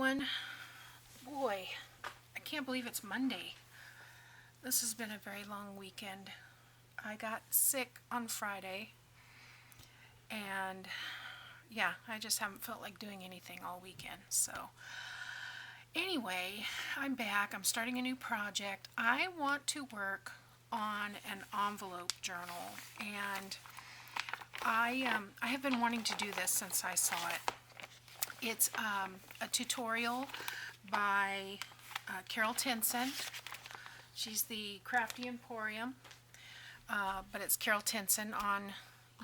everyone. Boy, I can't believe it's Monday. This has been a very long weekend. I got sick on Friday, and yeah, I just haven't felt like doing anything all weekend. So, anyway, I'm back. I'm starting a new project. I want to work on an envelope journal, and I have been wanting to do this since I saw it. It's a tutorial by Carol Tinson. She's the Crafty Emporium, but it's Carol Tinson on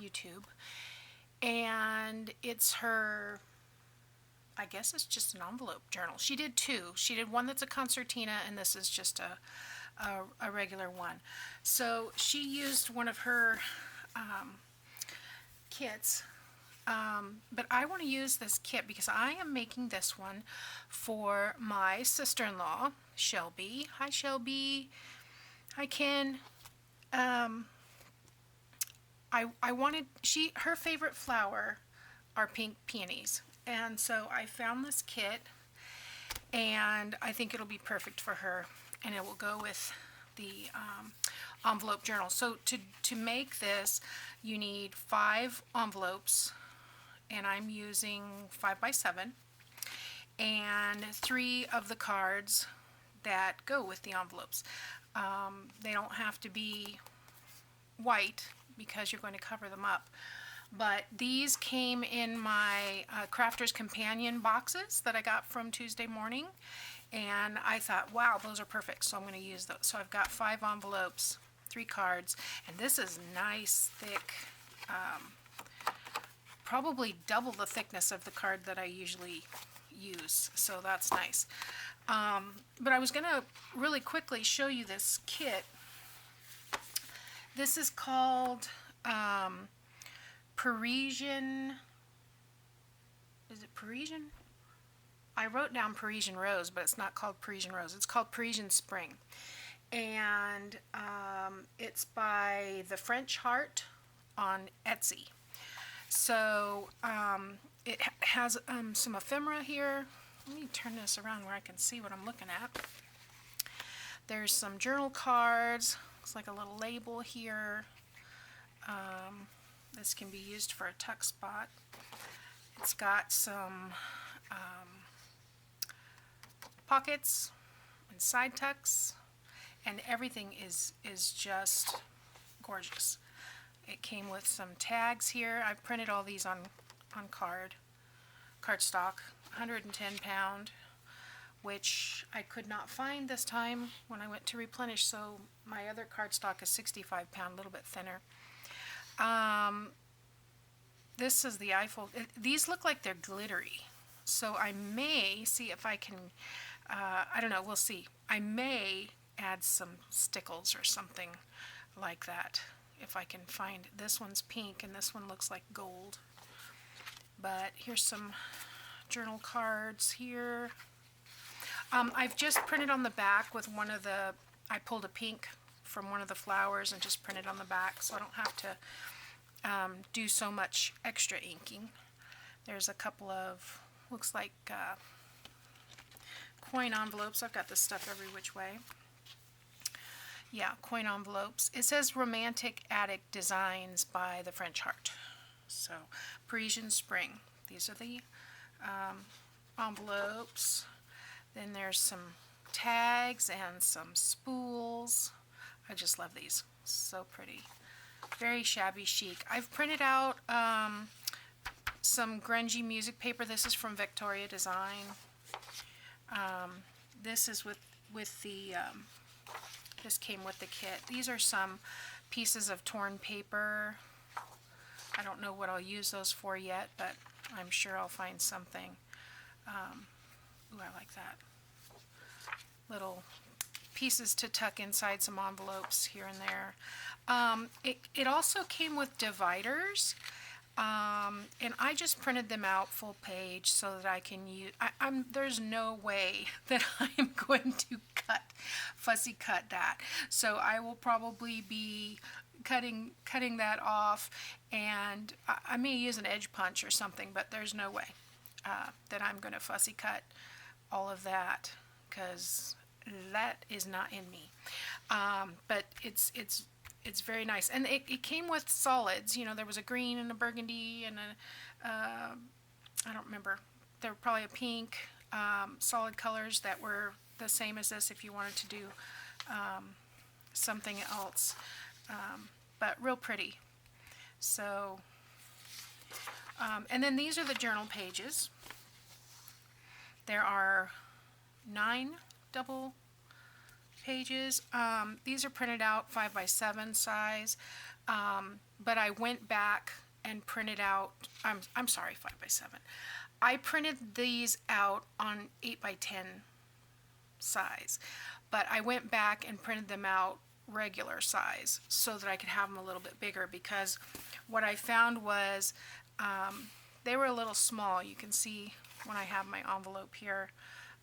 YouTube. And it's her, I guess it's just an envelope journal. She did two. She did one that's a concertina, and this is just a regular one. So she used one of her kits. But I want to use this kit because I am making this one for my sister-in-law, Shelby. Hi, Shelby. Hi, Ken. I wanted, her favorite flower are pink peonies. And so I found this kit, and I think it'll be perfect for her. And it will go with the envelope journal. So to make this, you need 5 envelopes, and I'm using 5x7, and 3 of the cards that go with the envelopes. They don't have to be white because you're going to cover them up. But these came in my Crafter's Companion boxes that I got from Tuesday morning, and I thought, wow, those are perfect, so I'm going to use those. So I've got 5 envelopes, 3 cards, and this is nice, thick, probably double the thickness of the card that I usually use, so that's nice. But I was going to really quickly show you this kit. This is called Parisian. Is it Parisian? I wrote down Parisian Rose, but it's not called Parisian Rose. It's called Parisian Spring. And it's by The French Heart on Etsy. So it has some ephemera here. Let me turn this around where I can see what I'm looking at. There's some journal cards. Looks like a little label here. This can be used for a tuck spot. It's got some pockets and side tucks, and everything is just gorgeous. It came with some tags here. I've printed all these on cardstock, 110 pound, which I could not find this time when I went to replenish, so my other cardstock is 65 pound, a little bit thinner. This is the Eiffel. These look like they're glittery, so I may see if I can, I don't know, we'll see. I may add some stickles or something like that if I can find. This one's pink and this one looks like gold. But here's some journal cards here. I've just printed on the back with one of the, I pulled a pink from one of the flowers and just printed on the back, so I don't have to do so much extra inking. There's a couple of, looks like coin envelopes. I've got this stuff every which way. Yeah, coin envelopes. It says Romantic Attic Designs by The French Heart. So, Parisian Spring. These are the envelopes. Then there's some tags and some spools. I just love these. So pretty. Very shabby chic. I've printed out some grungy music paper. This is from Victoria Design. This is with the, this came with the kit. These are some pieces of torn paper. I don't know what I'll use those for yet, but I'm sure I'll find something. Ooh, I like that. Little pieces to tuck inside some envelopes here and there. It also came with dividers, and I just printed them out full page so that I can use. There's no way that I'm going to fussy cut that. So I will probably be cutting that off, and I may use an edge punch or something, but there's no way that I'm going to fussy cut all of that, because that is not in me. But it's very nice, and it came with solids. You know, there was a green and a burgundy and a I don't remember. There were probably a pink, solid colors that were the same as this if you wanted to do something else. But real pretty. So, and then these are the journal pages. There are 9 double pages. These are printed out 5x7 size, but I went back and printed out, I'm sorry, 5x7. I printed these out on 8x10 size, but I went back and printed them out regular size so that I could have them a little bit bigger, because what I found was they were a little small. You can see when I have my envelope here,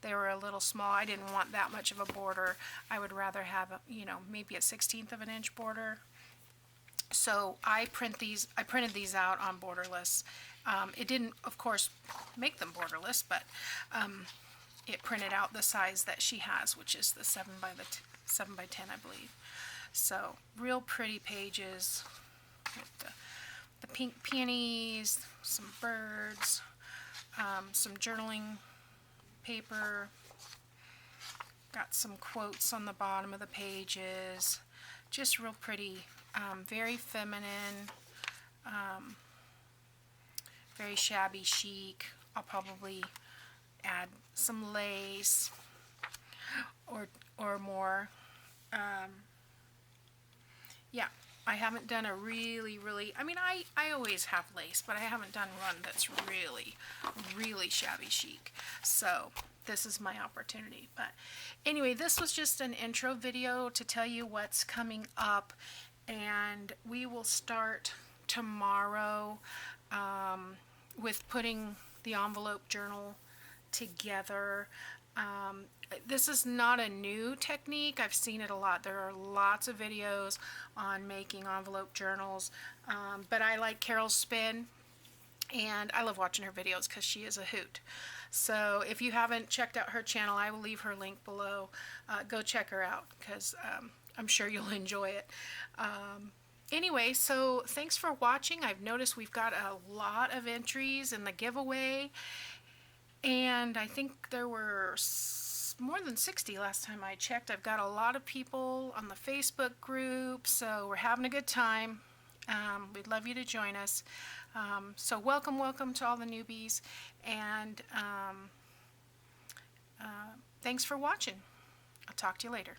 they were a little small. I didn't want that much of a border. I would rather have, maybe a 1/16 of an inch border. So I printed these out on borderless. It didn't, of course, make them borderless, but it printed out the size that she has, which is the 7x10, I believe. So real pretty pages with the pink peonies, some birds, some journaling paper. Got some quotes on the bottom of the pages. Just real pretty. Very feminine. Very shabby chic. I'll probably add some lace or more. Yeah, I haven't done a really, I mean, I always have lace, but I haven't done one that's really shabby chic. So this is my opportunity. But anyway, this was just an intro video to tell you what's coming up, and we will start tomorrow with putting the envelope journal together. This is not a new technique. I've seen it a lot. There are lots of videos on making envelope journals, but I like Carol's spin, and I love watching her videos because she is a hoot. So if you haven't checked out her channel, I will leave her link below. Go check her out, because I'm sure you'll enjoy it. Anyway, so thanks for watching. I've noticed we've got a lot of entries in the giveaway, and I think there were more than 60 last time I checked. I've got a lot of people on the Facebook group, so we're having a good time. We'd love you to join us. So welcome to all the newbies, and thanks for watching. I'll talk to you later.